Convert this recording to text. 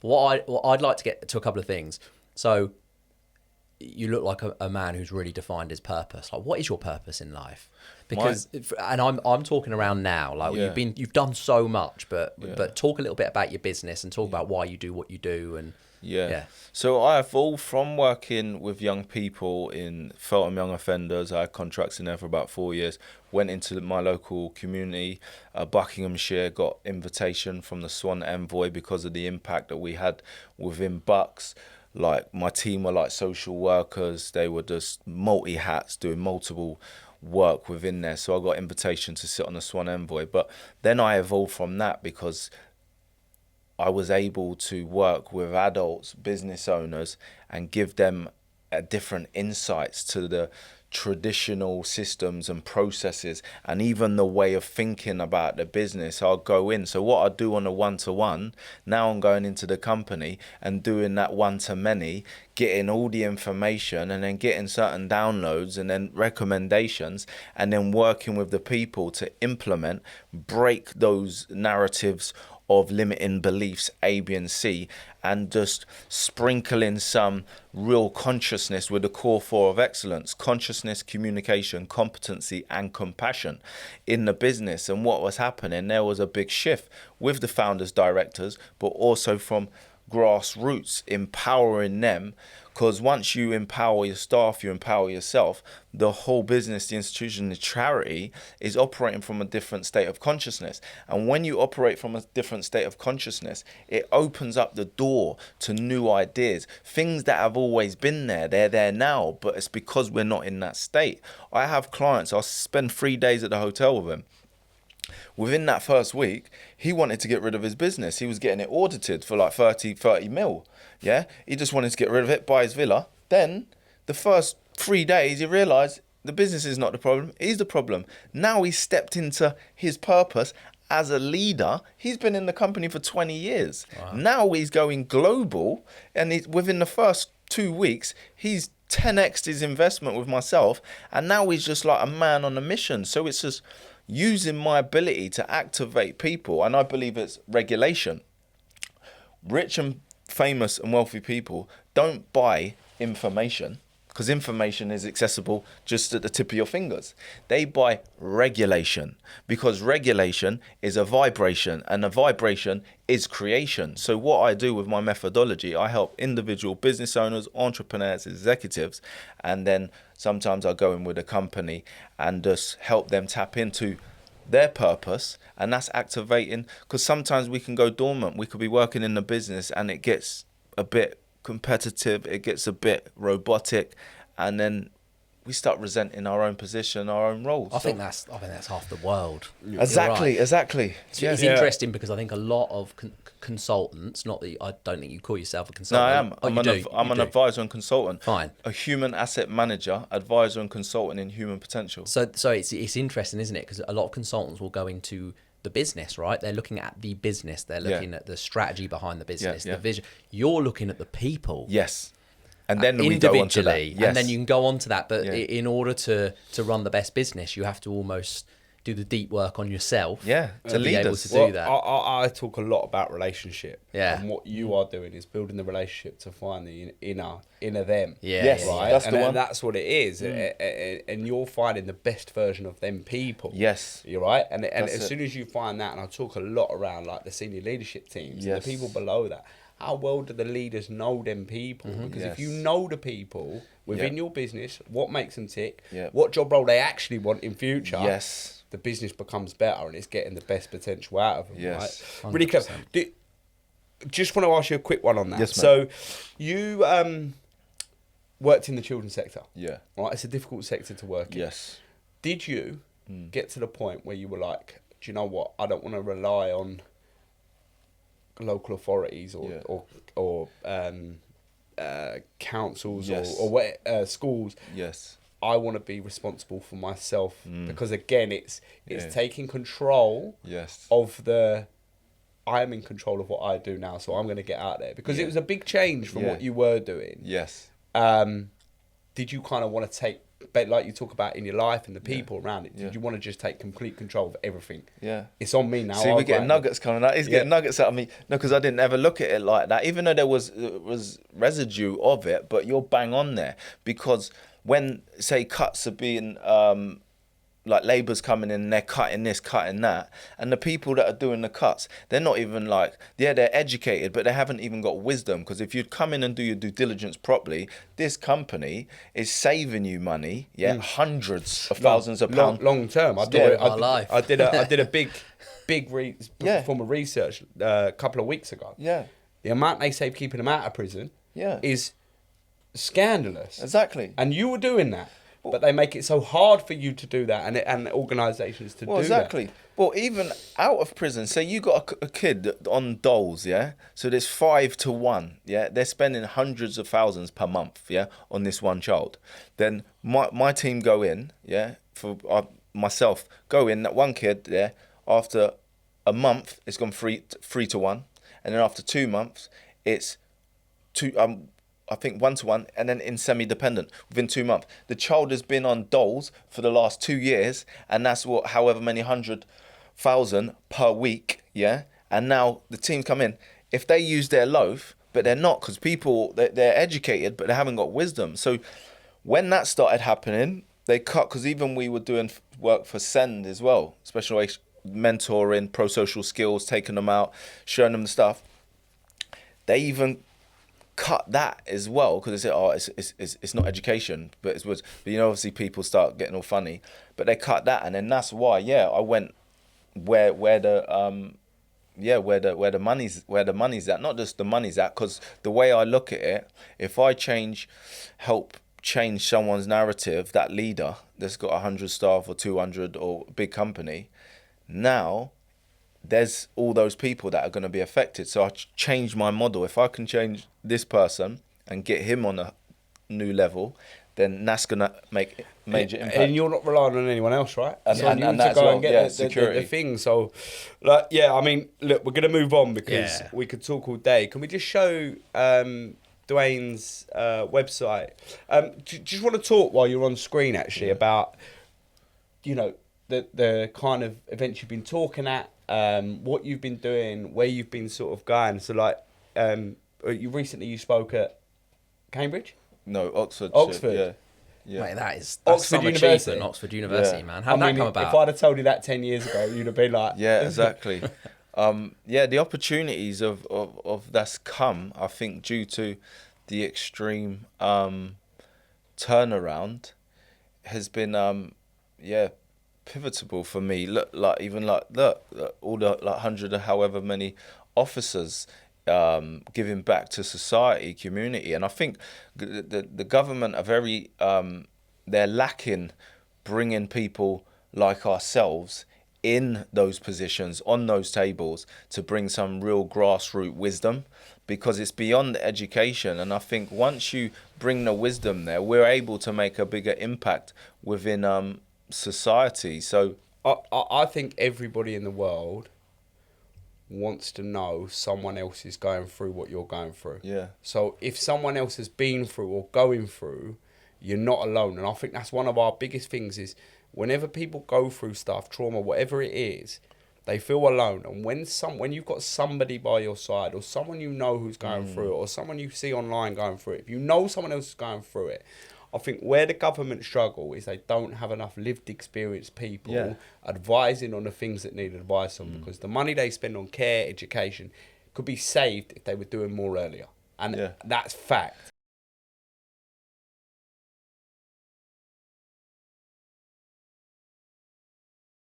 What I'd like to get to a couple of things. So you look like a man who's really defined his purpose. Like, what is your purpose in life? Because, and I'm talking around now. Like, you've done so much, but talk a little bit about your business and talk about why you do what you do. And so I evolved from working with young people in Feltham Young Offenders. I had contracts in there for about 4 years. Went into my local community, Buckinghamshire, got invitation from the Swan Envoy because of the impact that we had within Bucks. Like, my team were like social workers. They were just multi-hats doing multiple work within there. So I got invitation to sit on the Swan Envoy. But then I evolved from that because I was able to work with adults, business owners, and give them different insights to the traditional systems and processes and even the way of thinking about the business. I'll go in. So what I do on a one-to-one, now I'm going into the company and doing that one-to-many, getting all the information and then getting certain downloads and then recommendations, and then working with the people to implement, break those narratives of limiting beliefs A, B, and C, and just sprinkle in some real consciousness with the core four of excellence: consciousness, communication, competency, and compassion in the business. And what was happening, there was a big shift with the founders, directors, but also from grassroots, empowering them. Because once you empower your staff, you empower yourself, the whole business, the institution, the charity is operating from a different state of consciousness. And when you operate from a different state of consciousness, it opens up the door to new ideas. Things that have always been there, they're there now, but it's because we're not in that state. I have clients, I'll spend 3 days at the hotel with them. Within that first week, he wanted to get rid of his business. He was getting it audited for like 30 mil. Yeah, he just wanted to get rid of it, buy his villa. Then the first 3 days, he realised the business is not the problem, he's the problem. Now he's stepped into his purpose as a leader. He's been in the company for 20 years. Wow. Now he's going global, and within the first 2 weeks, he's 10x'd his investment with myself, and now he's just like a man on a mission. So it's just using my ability to activate people, and I believe it's regulation. Rich and famous and wealthy people don't buy information, because information is accessible just at the tip of your fingers. They buy regulation, because regulation is a vibration, and a vibration is creation. So what I do with my methodology, I help individual business owners, entrepreneurs, executives, and then sometimes I go in with a company and just help them tap into their purpose, and that's activating. Because sometimes we can go dormant. We could be working in the business and it gets a bit competitive, it gets a bit robotic, and then we start resenting our own position, our own roles. I think that's half the world. Exactly. It's interesting because I think a lot of consultants, not that I don't think you call yourself a consultant. No, I am. I'm an advisor and consultant. Fine. A human asset manager, advisor and consultant in human potential. So it's interesting, isn't it? Because a lot of consultants will go into the business, right? They're looking at the business. They're looking at the strategy behind the business, the vision. You're looking at the people. Yes. And then we individually, go on to that. Yes. And then you can go on to that. But in order to run the best business, you have to almost do the deep work on yourself. Yeah, to be able to do that. I talk a lot about relationship. Yeah. And what you are doing is building the relationship to find the inner them. Yeah. Yes. Right. That's and the one. that's what it is. And you're finding the best version of them people. Yes. You're right. And as soon as you find that, and I talk a lot around like the senior leadership teams, and the people below that. How well do the leaders know them people? Because if you know the people within your business, what makes them tick, what job role they actually want in future, the business becomes better and it's getting the best potential out of them. Yes. Right? Really clever. Just want to ask you a quick one on that. Yes, so you worked in the children's sector. Yeah. Right? It's a difficult sector to work in. Yes. Did you get to the point where you were like, do you know what? I don't want to rely on local authorities or councils or schools. Yes. I want to be responsible for myself because again, it's taking control of I am in control of what I do now, so I'm going to get out there because it was a big change from what you were doing. Yes. Did you kind of want to take but like you talk about in your life and the people around it, did you want to just take complete control of everything? Yeah. It's on me now. See, we're getting nuggets coming out. He's getting nuggets out of me. No, because I didn't ever look at it like that, even though there was residue of it, but you're bang on there. Because when, say, cuts are being... like Labour's coming in, they're cutting this, cutting that, and the people that are doing the cuts, they're not even like, they're educated, but they haven't even got wisdom. Because if you'd come in and do your due diligence properly, this company is saving you money, hundreds of thousands of pounds long term. I did a big form of research a couple of weeks ago. Yeah, the amount they save keeping them out of prison is scandalous. Exactly, and you were doing that. But they make it so hard for you to do that, and organisations to do that. Exactly. Well, even out of prison, say you got a kid on doles, yeah? So there's 5 to 1, yeah? They're spending hundreds of thousands per month, yeah, on this one child. Then my team go in, yeah, for myself, go in, that one kid, yeah, after a month, it's gone 3 to 1. And then after 2 months, it's I think 1 to 1, and then in semi-dependent within 2 months. The child has been on doles for the last 2 years, and that's what, however many 100,000 per week, yeah? And now the team come in. If they use their loaf, but they're not, because people, they're educated, but they haven't got wisdom. So when that started happening, they cut, because even we were doing work for SEND as well, special mentoring, pro-social skills, taking them out, showing them the stuff. They even cut that as well, because they say, it's not education, but it's words. But obviously people start getting all funny, but they cut that, and then that's why I went where the money's at, not just the money's at, because the way I look at it, if I help change someone's narrative, that leader that's got 100 staff or 200 or a big company, now there's all those people that are going to be affected. So I change my model. If I can change this person and get him on a new level, then that's going to make major impact. And you're not relying on anyone else, right? And that's to go and get the thing. So, I mean, look, we're going to move on because we could talk all day. Can we just show Dwayne's website? Just want to talk while you're on screen, actually, about, the kind of events you've been talking at, what you've been doing, where you've been sort of going. So you spoke at Cambridge? No, Oxford. Oxford. Yeah. Mate, that's Oxford University. Oxford University, man. How'd that come about? If I'd have told you that 10 years ago, you'd have been like... Yeah, exactly. The opportunities of that's come, I think, due to the extreme turnaround has been, pivotal for me. Look, all the 100 or however many officers giving back to society, community, and I think the government are very they're lacking bringing people like ourselves in those positions, on those tables, to bring some real grassroots wisdom, because it's beyond education. And I think once you bring the wisdom there, we're able to make a bigger impact within society. So I think everybody in the world wants to know someone else is going through what you're going through. Yeah. So if someone else has been through or going through, you're not alone. And I think that's one of our biggest things is whenever people go through stuff, trauma, whatever it is, they feel alone. And when you've got somebody by your side, or someone you know who's going through it, or someone you see online going through it, if you know someone else is going through it, I think where the government struggle is they don't have enough lived experience people advising on the things that need advice on, because the money they spend on care, education could be saved if they were doing more earlier. And that's fact.